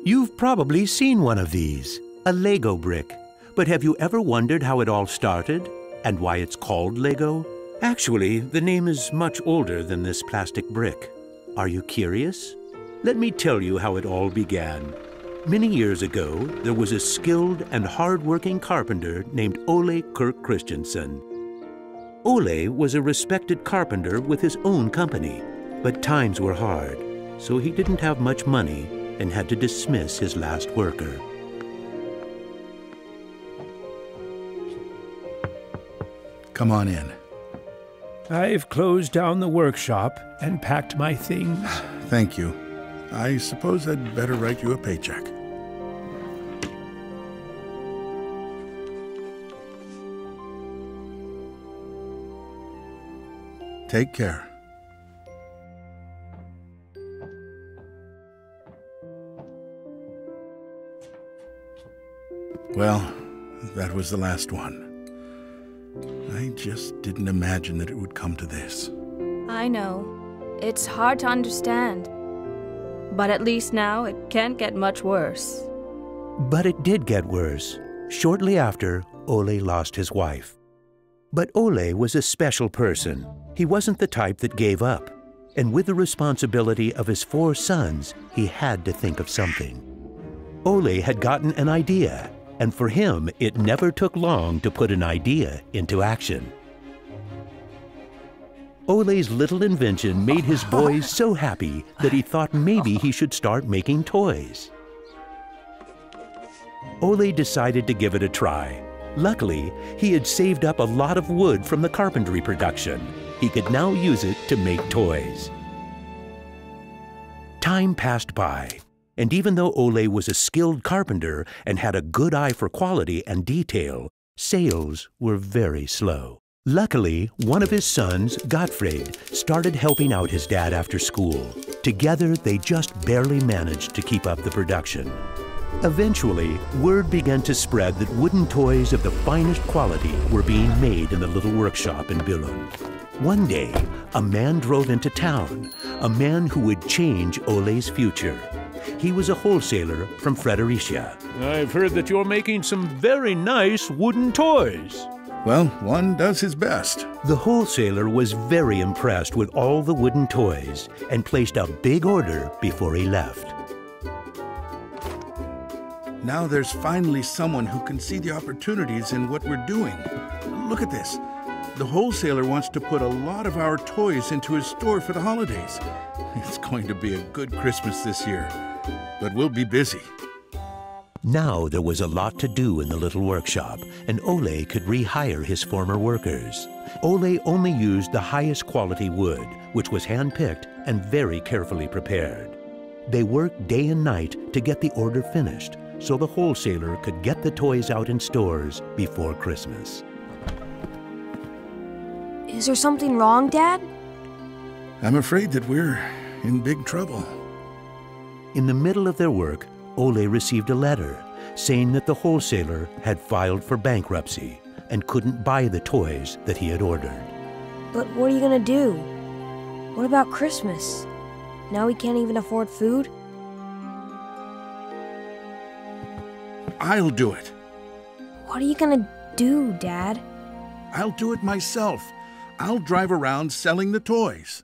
You've probably seen one of these, a Lego brick. But have you ever wondered how it all started and why it's called Lego? Actually, the name is much older than this plastic brick. Are you curious? Let me tell you how it all began. Many years ago, there was a skilled and hard-working carpenter named Ole Kirk Christensen. Ole was a respected carpenter with his own company, but times were hard, so he didn't have much money and had to dismiss his last worker. Come on in. I've closed down the workshop and packed my things. Thank you. I suppose I'd better write you a paycheck. Take care. Well, that was the last one. I just didn't imagine that it would come to this. I know. It's hard to understand. But at least now it can't get much worse. But it did get worse. Shortly after, Ole lost his wife. But Ole was a special person. He wasn't the type that gave up. And with the responsibility of his 4 sons, he had to think of something. Ole had gotten an idea, and for him, it never took long to put an idea into action. Ole's little invention made his boys so happy that he thought maybe he should start making toys. Ole decided to give it a try. Luckily, he had saved up a lot of wood from the carpentry production. He could now use it to make toys. Time passed by, and even though Ole was a skilled carpenter and had a good eye for quality and detail, sales were very slow. Luckily, one of his sons, Gottfried, started helping out his dad after school. Together, they just barely managed to keep up the production. Eventually, word began to spread that wooden toys of the finest quality were being made in the little workshop in Billund. One day, a man drove into town, a man who would change Ole's future. He was a wholesaler from Fredericia. I've heard that you're making some very nice wooden toys. Well, one does his best. The wholesaler was very impressed with all the wooden toys and placed a big order before he left. Now there's finally someone who can see the opportunities in what we're doing. Look at this. The wholesaler wants to put a lot of our toys into his store for the holidays. It's going to be a good Christmas this year, but we'll be busy. Now there was a lot to do in the little workshop, and Ole could rehire his former workers. Ole only used the highest quality wood, which was hand-picked and very carefully prepared. They worked day and night to get the order finished, so the wholesaler could get the toys out in stores before Christmas. Is there something wrong, Dad? I'm afraid that we're in big trouble. In the middle of their work, Ole received a letter saying that the wholesaler had filed for bankruptcy and couldn't buy the toys that he had ordered. But what are you gonna do? What about Christmas? Now we can't even afford food? I'll do it. What are you gonna do, Dad? I'll do it myself. I'll drive around selling the toys.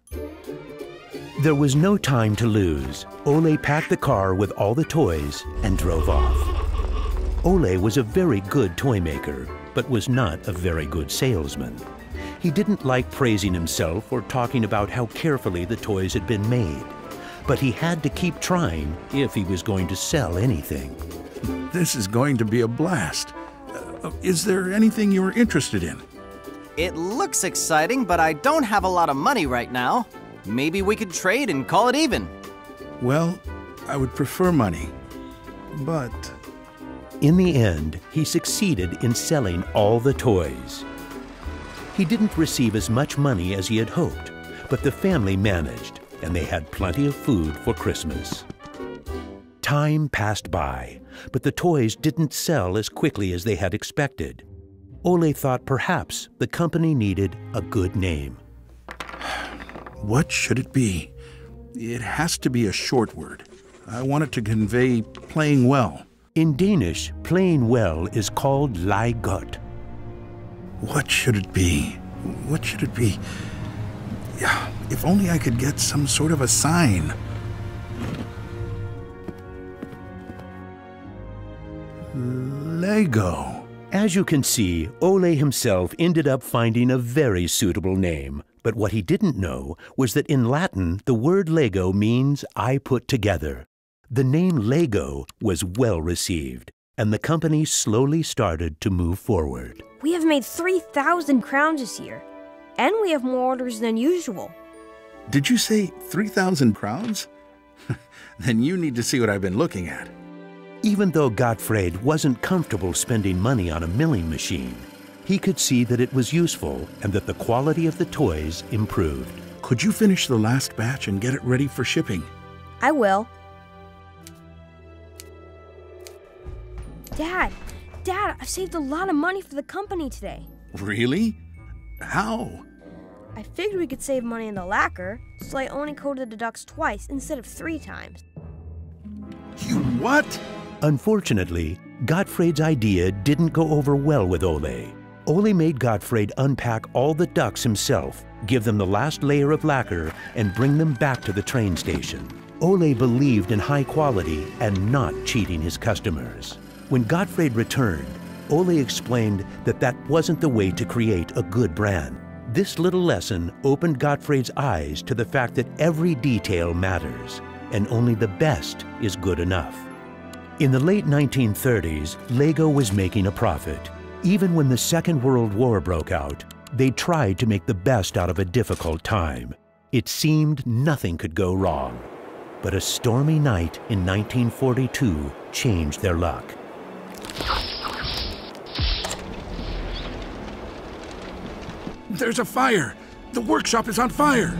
There was no time to lose. Ole packed the car with all the toys and drove off. Ole was a very good toy maker, but was not a very good salesman. He didn't like praising himself or talking about how carefully the toys had been made. But he had to keep trying if he was going to sell anything. This is going to be a blast. Is there anything you're interested in? It looks exciting, but I don't have a lot of money right now. Maybe we could trade and call it even. Well, I would prefer money, but... In the end, he succeeded in selling all the toys. He didn't receive as much money as he had hoped, but the family managed, and they had plenty of food for Christmas. Time passed by, but the toys didn't sell as quickly as they had expected. Ole thought perhaps the company needed a good name. What should it be? It has to be a short word. I want it to convey playing well. In Danish, playing well is called leg godt. What should it be? What should it be? Yeah, if only I could get some sort of a sign. Lego. As you can see, Ole himself ended up finding a very suitable name. But what he didn't know was that in Latin, the word Lego means I put together. The name Lego was well received, and the company slowly started to move forward. We have made 3,000 crowns this year, and we have more orders than usual. Did you say 3,000 crowns? Then you need to see what I've been looking at. Even though Gottfried wasn't comfortable spending money on a milling machine, he could see that it was useful and that the quality of the toys improved. Could you finish the last batch and get it ready for shipping? I will. Dad, I've saved a lot of money for the company today. Really? How? I figured we could save money in the lacquer, so I only coated the ducks twice instead of 3 times. You what? Unfortunately, Gottfried's idea didn't go over well with Ole. Ole made Gottfried unpack all the ducks himself, give them the last layer of lacquer, and bring them back to the train station. Ole believed in high quality and not cheating his customers. When Gottfried returned, Ole explained that that wasn't the way to create a good brand. This little lesson opened Gottfried's eyes to the fact that every detail matters, and only the best is good enough. In the late 1930s, Lego was making a profit. Even when the Second World War broke out, they tried to make the best out of a difficult time. It seemed nothing could go wrong. But a stormy night in 1942 changed their luck. There's a fire! The workshop is on fire!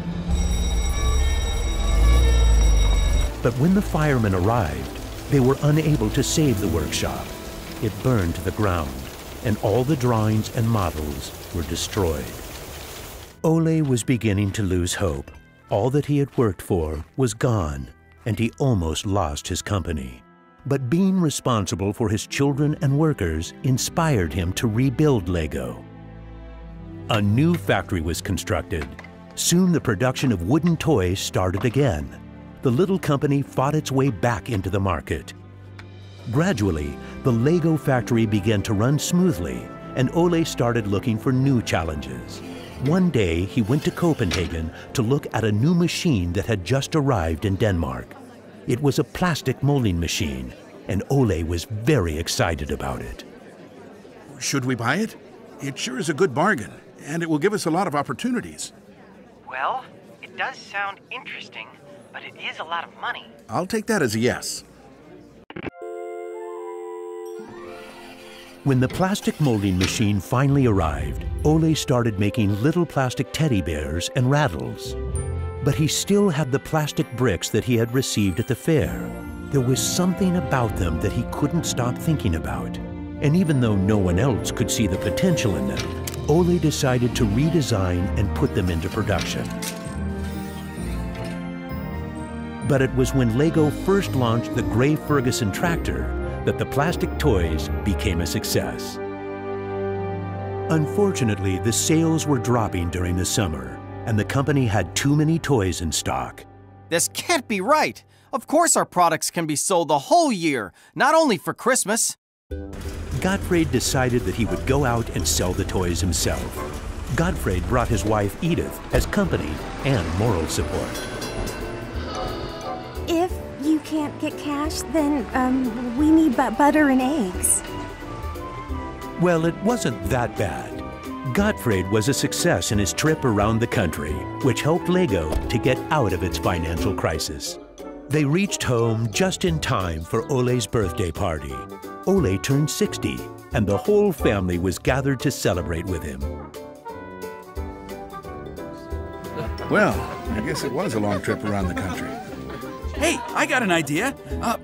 But when the firemen arrived, they were unable to save the workshop. It burned to the ground, and all the drawings and models were destroyed. Ole was beginning to lose hope. All that he had worked for was gone, and he almost lost his company. But being responsible for his children and workers inspired him to rebuild Lego. A new factory was constructed. Soon the production of wooden toys started again. The little company fought its way back into the market. Gradually, the Lego factory began to run smoothly, and Ole started looking for new challenges. One day, he went to Copenhagen to look at a new machine that had just arrived in Denmark. It was a plastic molding machine, and Ole was very excited about it. Should we buy it? It sure is a good bargain, and it will give us a lot of opportunities. Well, it does sound interesting, but it is a lot of money. I'll take that as a yes. When the plastic molding machine finally arrived, Ole started making little plastic teddy bears and rattles. But he still had the plastic bricks that he had received at the fair. There was something about them that he couldn't stop thinking about. And even though no one else could see the potential in them, Ole decided to redesign and put them into production. But it was when Lego first launched the Gray Ferguson tractor that the plastic toys became a success. Unfortunately, the sales were dropping during the summer, and the company had too many toys in stock. This can't be right. Of course our products can be sold the whole year, not only for Christmas. Gottfried decided that he would go out and sell the toys himself. Gottfried brought his wife Edith as company and moral support. If you can't get cash, then we need butter and eggs. Well, it wasn't that bad. Gottfried was a success in his trip around the country, which helped Lego to get out of its financial crisis. They reached home just in time for Ole's birthday party. Ole turned 60, and the whole family was gathered to celebrate with him. Well, I guess it was a long trip around the country. Hey, I got an idea.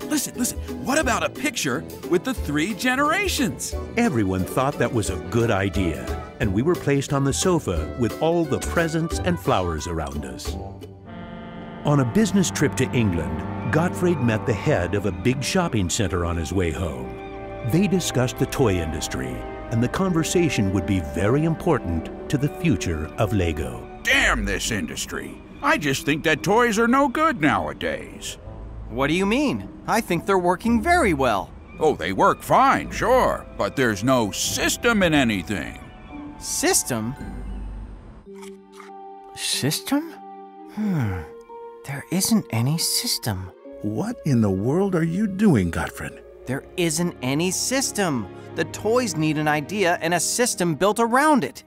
Listen. What about a picture with the 3 generations? Everyone thought that was a good idea, and we were placed on the sofa with all the presents and flowers around us. On a business trip to England, Gottfried met the head of a big shopping center on his way home. They discussed the toy industry, and the conversation would be very important to the future of Lego. Damn this industry. I just think that toys are no good nowadays. What do you mean? I think they're working very well. Oh, they work fine, sure, but there's no system in anything. System? System? There isn't any system. What in the world are you doing, Gottfried? There isn't any system. The toys need an idea and a system built around it.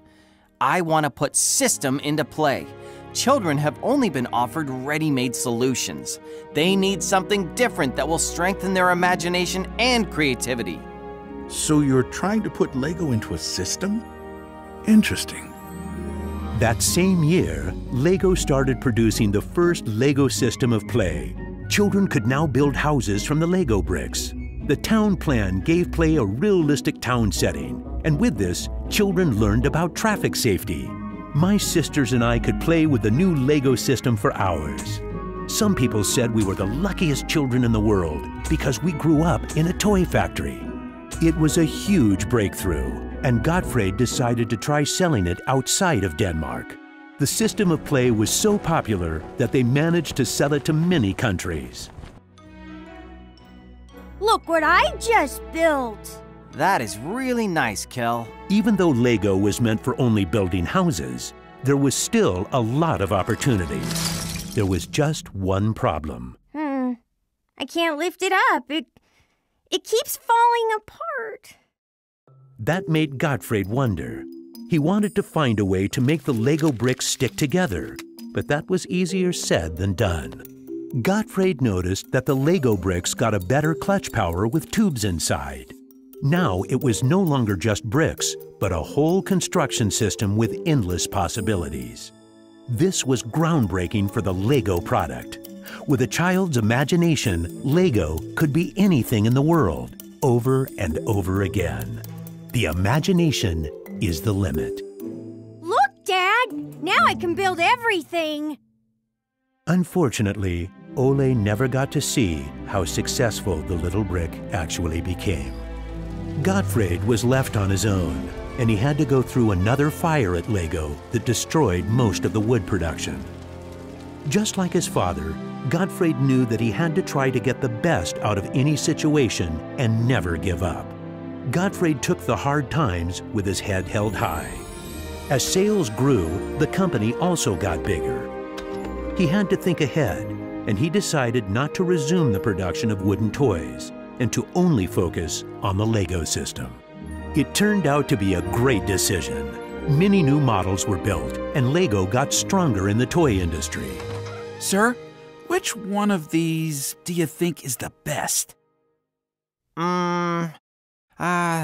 I want to put system into play. Children have only been offered ready-made solutions. They need something different that will strengthen their imagination and creativity. So you're trying to put Lego into a system? Interesting. That same year, Lego started producing the first Lego system of play. Children could now build houses from the Lego bricks. The town plan gave play a realistic town setting, and with this, children learned about traffic safety. My sisters and I could play with the new Lego system for hours. Some people said we were the luckiest children in the world because we grew up in a toy factory. It was a huge breakthrough, and Gottfried decided to try selling it outside of Denmark. The system of play was so popular that they managed to sell it to many countries. Look what I just built! That is really nice, Kel. Even though Lego was meant for only building houses, there was still a lot of opportunities. There was just one problem. I can't lift it up. It keeps falling apart. That made Gottfried wonder. He wanted to find a way to make the Lego bricks stick together, but that was easier said than done. Gottfried noticed that the Lego bricks got a better clutch power with tubes inside. Now it was no longer just bricks, but a whole construction system with endless possibilities. This was groundbreaking for the Lego product. With a child's imagination, Lego could be anything in the world, over and over again. The imagination is the limit. Look, Dad! Now I can build everything! Unfortunately, Ole never got to see how successful the little brick actually became. Gottfried was left on his own, and he had to go through another fire at Lego that destroyed most of the wood production. Just like his father, Gottfried knew that he had to try to get the best out of any situation and never give up. Gottfried took the hard times with his head held high. As sales grew, the company also got bigger. He had to think ahead, and he decided not to resume the production of wooden toys and to only focus on the Lego system. It turned out to be a great decision. Many new models were built, and Lego got stronger in the toy industry. Sir, which one of these do you think is the best?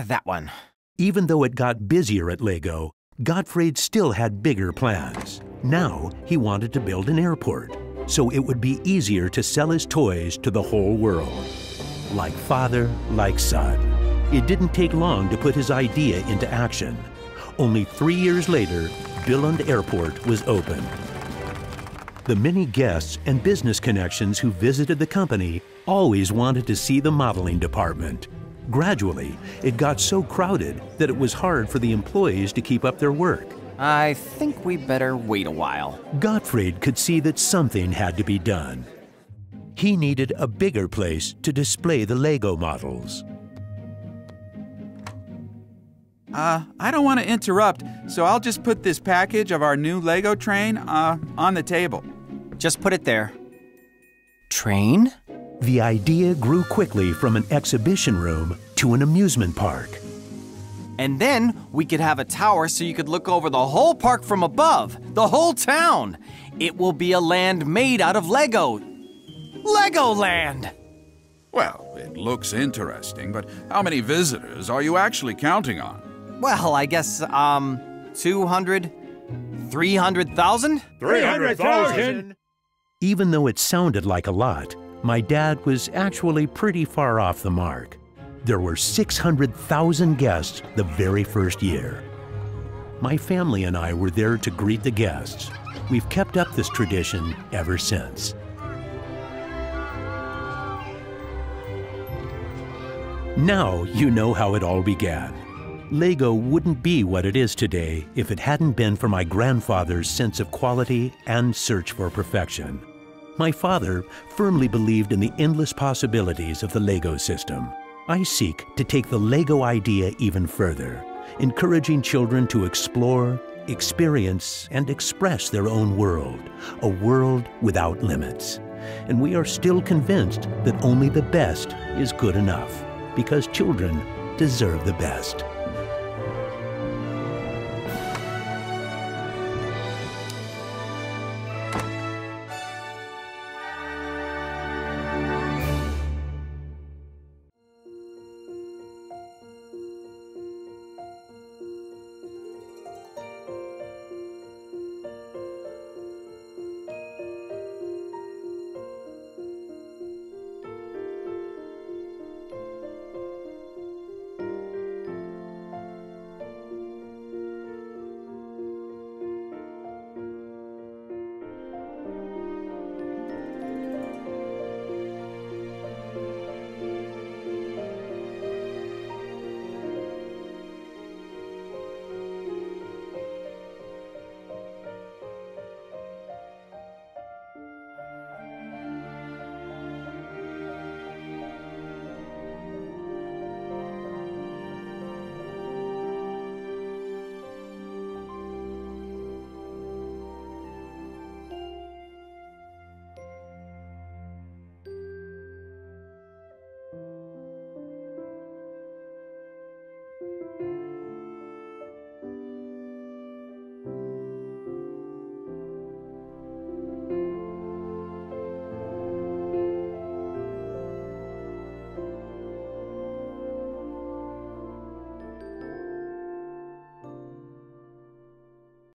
That one. Even though it got busier at Lego, Gottfried still had bigger plans. Now he wanted to build an airport, so it would be easier to sell his toys to the whole world. Like father, like son. It didn't take long to put his idea into action. Only 3 years later, Billund Airport was opened. The many guests and business connections who visited the company always wanted to see the modeling department. Gradually, it got so crowded that it was hard for the employees to keep up their work. I think we better wait a while. Gottfried could see that something had to be done. He needed a bigger place to display the Lego models. I don't want to interrupt, so I'll just put this package of our new Lego train on the table. Just put it there. Train? The idea grew quickly from an exhibition room to an amusement park. And then we could have a tower so you could look over the whole park from above, the whole town. It will be a land made out of Lego. Legoland! Well, it looks interesting, but how many visitors are you actually counting on? Well, I guess, 200, 300,000? 300,000! Even though it sounded like a lot, my dad was actually pretty far off the mark. There were 600,000 guests the very first year. My family and I were there to greet the guests. We've kept up this tradition ever since. Now you know how it all began. Lego wouldn't be what it is today if it hadn't been for my grandfather's sense of quality and search for perfection. My father firmly believed in the endless possibilities of the Lego system. I seek to take the Lego idea even further, encouraging children to explore, experience, and express their own world, a world without limits. And we are still convinced that only the best is good enough, because children deserve the best.